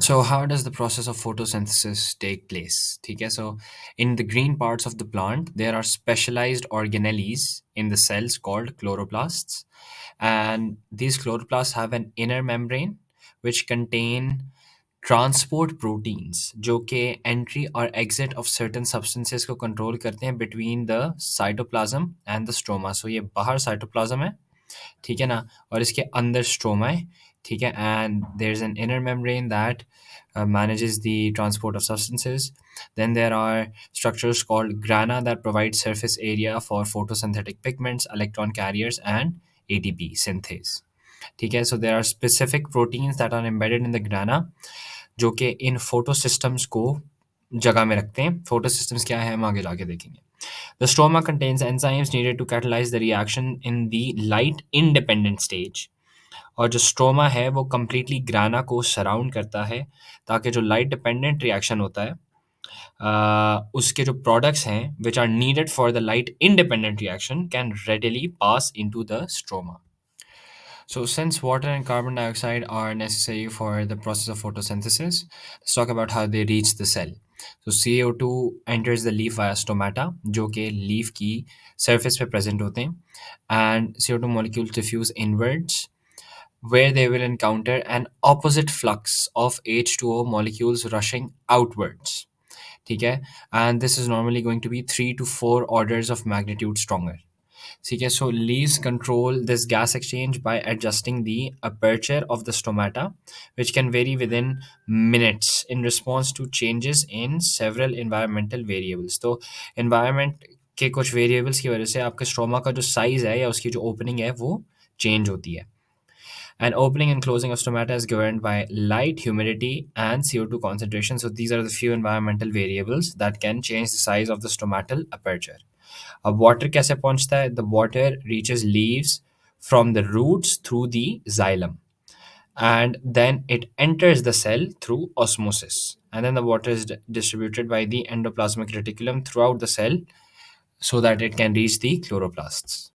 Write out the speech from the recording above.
So how does the process of photosynthesis take place? Okay, so in the green parts of the plant, there are specialized organelles in the cells called chloroplasts, and these chloroplasts have an inner membrane which contain transport proteins जो कि entry और exit of certain substances को control करते हैं between the cytoplasm and the stroma. So ये बाहर cytoplasm है, ठीक है ना, और इसके अंदर स्ट्रोमा है, ठीक है, and there is an inner membrane that manages the transport of substances. Then there are structures called grana that provide surface area for photosynthetic pigments, electron carriers, and ATP synthase. ठीक है, so there are specific proteins that are embedded in the grana जो कि इन photo systems को जगह में रखते हैं। Photo systems क्या है हम आगे जाके देखेंगे। The stroma contains enzymes needed to catalyze the reaction in the light independent stage. और जो स्ट्रोमा है वो completely ग्राना को सराउंड करता है ताकि जो लाइट डिपेंडेंट रिएक्शन होता है उसके जो प्रोडक्ट्स हैं which are needed for the light independent reaction can readily pass into the stroma. So, since water and carbon dioxide are necessary for the process of photosynthesis, let's talk about how they reach the cell. So, CO2 enters the leaf via stomata, जो कि leaf की surface पे present होते हैं, and CO2 molecules diffuse inwards, where they will encounter an opposite flux of H2O molecules rushing outwards. ठीक है, and this is normally going to be 3 to 4 orders of magnitude stronger. ठीक है, so leaves control this gas exchange by adjusting the aperture of the stomata, which can vary within minutes in response to changes in several environmental variables. तो environment के कुछ variables की वजह से आपके stroma का जो साइज है या उसकी जो ओपनिंग है वो चेंज होती है। And opening and closing of stomata is governed by light, humidity, and CO2 concentration. So these are the few environmental variables that can change the size of the stomatal aperture. अब water कैसे पहुंचता है? The water reaches leaves from the roots through the xylem, and then it enters the cell through osmosis, and then the water is distributed by the endoplasmic reticulum throughout the cell so that it can reach the chloroplasts.